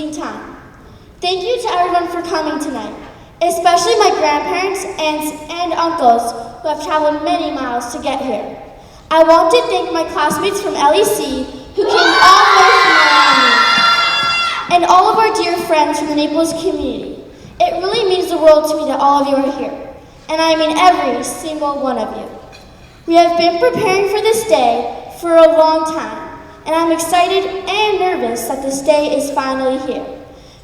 amazing time. Thank you to everyone for coming tonight, especially my grandparents, aunts, and uncles who have traveled many miles to get here. I want to thank my classmates from LEC who came all the way from Miami, and all of our dear friends from the Naples community. It really means the world to me that all of you are here, and I mean every single one of you. We have been preparing for this day for a long time, and I'm excited and nervous that this day is finally here.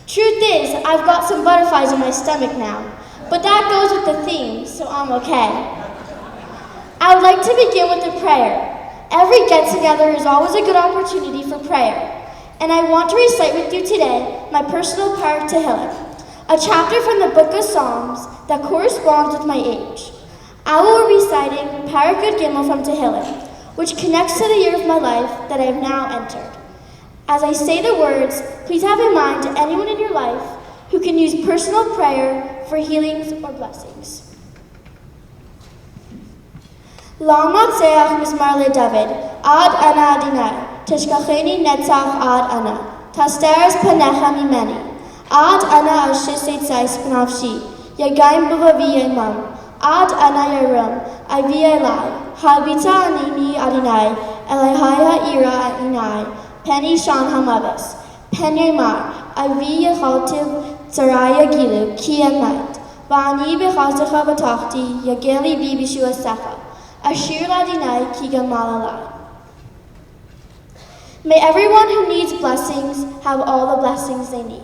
Truth is, I've got some butterflies in my stomach now, but that goes with the theme, so I'm okay. I would like to begin with a prayer. Every get-together is always a good opportunity for prayer, and I want to recite with you today my personal prayer to Tehillim, a chapter from the book of Psalms that corresponds with my age. I will be reciting Paragud Gimel from Tehillim, which connects to the year of my life that I have now entered. As I say the words, please have in mind anyone in your life who can use personal prayer for healings or blessings. La'matzeach mizmar leDavid, ad ana Adonai, teshkacheni netzach ad ana, tasteres panecha mimeni, ad ana ashisetzais b'nafshi, yagayim b'vavi yemam, ad ana yarum, avi elai, habita animi Adonai, elahaya ira inai, Penny Shan Hamavis, Penny Mar, Avi Yachaltiv, Zaraya Gilu, Kia Night, Vani Bechazacha Batachti, Yageli Bibishua Secha, Ashir Ladinai, Kiga Malalai. May everyone who needs blessings have all the blessings they need.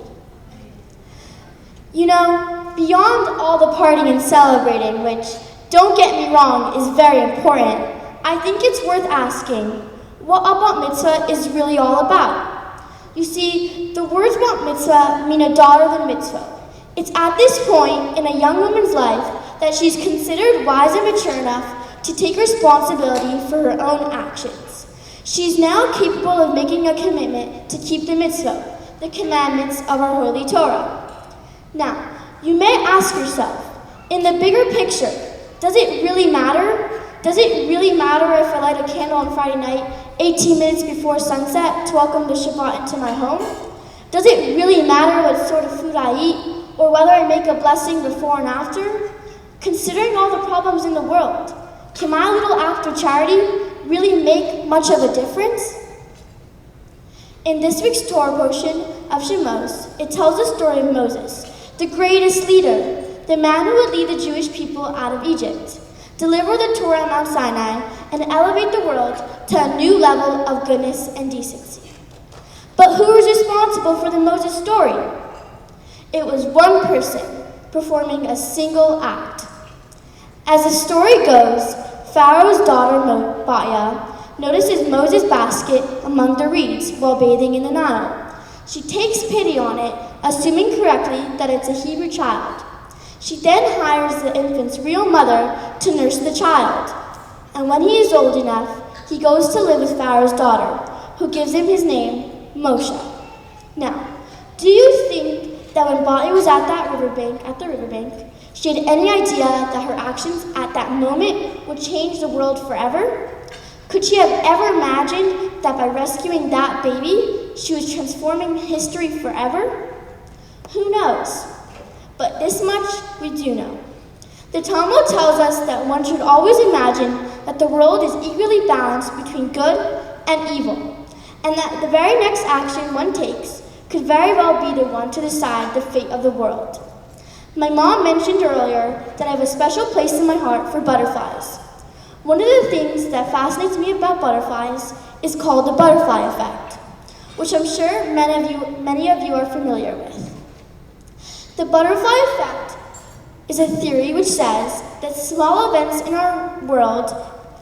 You know, beyond all the partying and celebrating, which, don't get me wrong, is very important, I think it's worth asking what a bat mitzvah is really all about. You see, the words bat mitzvah mean a daughter than mitzvah. It's at this point in a young woman's life that she's considered wise and mature enough to take responsibility for her own actions. She's now capable of making a commitment to keep the mitzvah, the commandments of our holy Torah. Now, you may ask yourself, in the bigger picture, does it really matter? Does it really matter if I light a candle on Friday night 18 minutes before sunset to welcome the Shabbat into my home? Does it really matter what sort of food I eat or whether I make a blessing before and after? Considering all the problems in the world, can my little act of charity really make much of a difference? In this week's Torah portion of Shemos, it tells the story of Moses, the greatest leader, the man who would lead the Jewish people out of Egypt, deliver the Torah on Mount Sinai, and elevate the world to a new level of goodness and decency. But who was responsible for the Moses story? It was one person performing a single act. As the story goes, Pharaoh's daughter Baya notices Moses' basket among the reeds while bathing in the Nile. She takes pity on it, assuming correctly that it's a Hebrew child. She then hires the infant's real mother to nurse the child. And when he is old enough, he goes to live with Pharaoh's daughter, who gives him his name, Moshe. Now, do you think that when Bali was at the riverbank, she had any idea that her actions at that moment would change the world forever? Could she have ever imagined that by rescuing that baby, she was transforming history forever? Who knows? But this much we do know. The Talmud tells us that one should always imagine that the world is equally balanced between good and evil, and that the very next action one takes could very well be the one to decide the fate of the world. My mom mentioned earlier that I have a special place in my heart for butterflies. One of the things that fascinates me about butterflies is called the butterfly effect, which I'm sure many of you are familiar with. The butterfly effect is a theory which says that small events in our world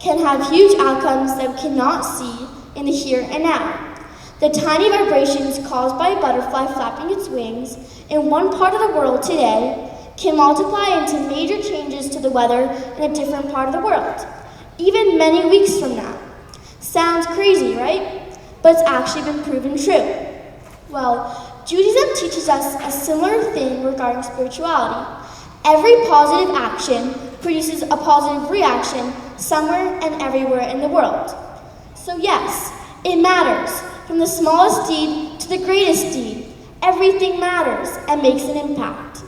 can have huge outcomes that we cannot see in the here and now. The tiny vibrations caused by a butterfly flapping its wings in one part of the world today can multiply into major changes to the weather in a different part of the world, even many weeks from now. Sounds crazy, right? But it's actually been proven true. Well, Judaism teaches us a similar thing regarding spirituality. Every positive action produces a positive reaction somewhere and everywhere in the world. So yes, it matters, from the smallest deed to the greatest deed. everything matters and makes an impact.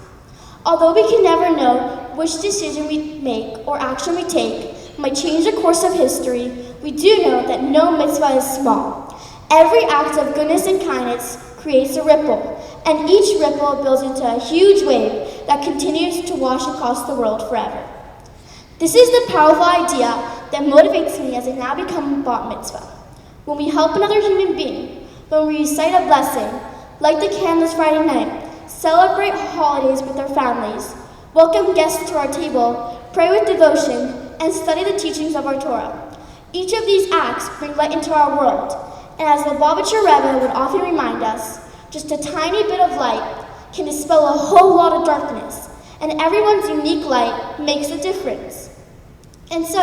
Although we can never know which decision we make or action we take might change the course of history, we do know that no mitzvah is small. Every act of goodness and kindness creates a ripple, and each ripple builds into a huge wave that continues to wash across the world forever. This is the powerful idea that motivates me as I now become bat mitzvah. When we help another human being, when we recite a blessing, light the candles Friday night, celebrate holidays with our families, welcome guests to our table, pray with devotion, and study the teachings of our Torah. Each of these acts bring light into our world, and as the Lubavitcher Rebbe would often remind us, just a tiny bit of light can dispel a whole lot of darkness, and everyone's unique light makes a difference. And so,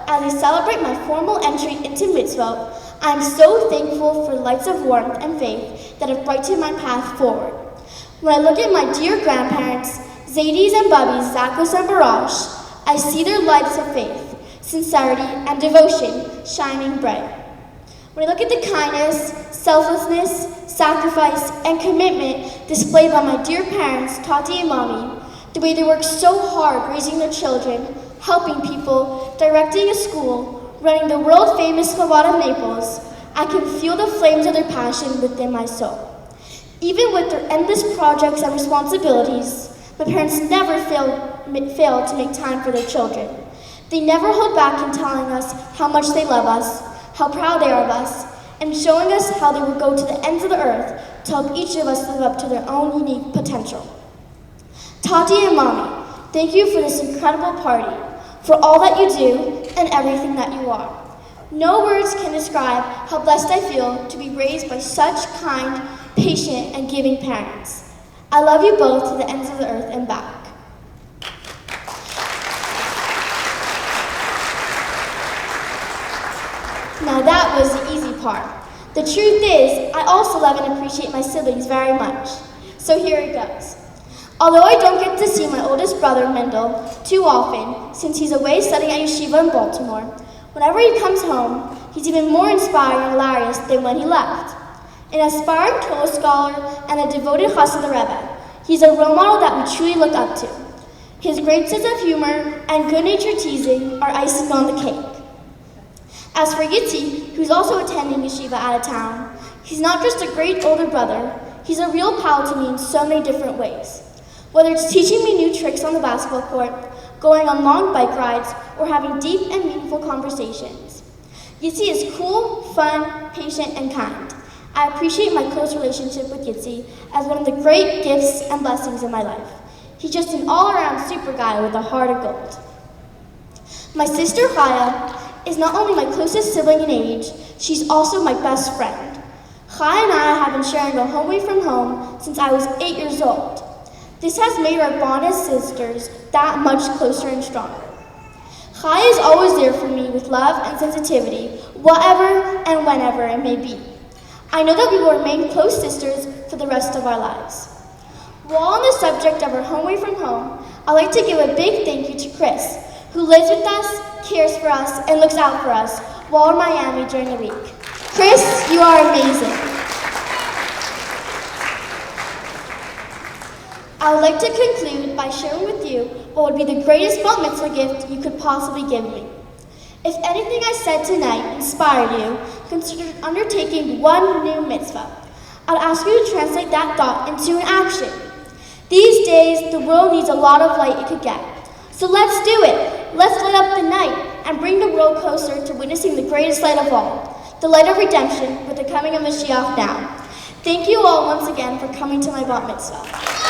as I celebrate my formal entry into mitzvot, I am so thankful for lights of warmth and faith that have brightened my path forward. When I look at my dear grandparents, Zadie's and Bubby's, Zakos and Barash, I see their lights of faith, sincerity, and devotion shining bright. When I look at the kindness, selflessness, sacrifice, and commitment displayed by my dear parents, Tati and Mommy, the way they work so hard raising their children, helping people, directing a school, running the world-famous Chabad of Naples, I can feel the flames of their passion within my soul. Even with their endless projects and responsibilities, my parents never fail to make time for their children. They never hold back in telling us how much they love us, how proud they are of us, and showing us how they will go to the ends of the earth to help each of us live up to their own unique potential. Tati and Mommy, thank you for this incredible party, for all that you do and everything that you are. No words can describe how blessed I feel to be raised by such kind, patient, and giving parents. I love you both to the ends of the earth and back. Now that was the easy part. The truth is, I also love and appreciate my siblings very much. So here it goes. Although I don't get to see my oldest brother, Mendel, too often, since he's away studying at yeshiva in Baltimore, whenever he comes home, he's even more inspiring and hilarious than when he left. An aspiring Torah scholar and a devoted chassid of the Rebbe, he's a role model that we truly look up to. His great sense of humor and good-natured teasing are icing on the cake. As for Yitzi, who's also attending yeshiva out of town, he's not just a great older brother, he's a real pal to me in so many different ways. Whether it's teaching me new tricks on the basketball court, going on long bike rides, or having deep and meaningful conversations. Yitzi is cool, fun, patient, and kind. I appreciate my close relationship with Yitzi as one of the great gifts and blessings in my life. He's just an all-around super guy with a heart of gold. My sister Chaya is not only my closest sibling in age, she's also my best friend. Chaya and I have been sharing a home away from home since I was 8 years old. This has made our bond as sisters that much closer and stronger. Chaya is always there for me with love and sensitivity, whatever and whenever it may be. I know that we will remain close sisters for the rest of our lives. While on the subject of our home away from home, I'd like to give a big thank you to Chris, who lives with us, cares for us, and looks out for us while in Miami during the week. Chris, you are amazing. I would like to conclude by sharing with you what would be the greatest bat mitzvah gift you could possibly give me. If anything I said tonight inspired you, consider undertaking one new mitzvah. I'd ask you to translate that thought into an action. These days, the world needs a lot of light it could get. So let's do it. Let's light up the night and bring the world closer to witnessing the greatest light of all, the light of redemption with the coming of Mashiach now. Thank you all once again for coming to my bat mitzvah.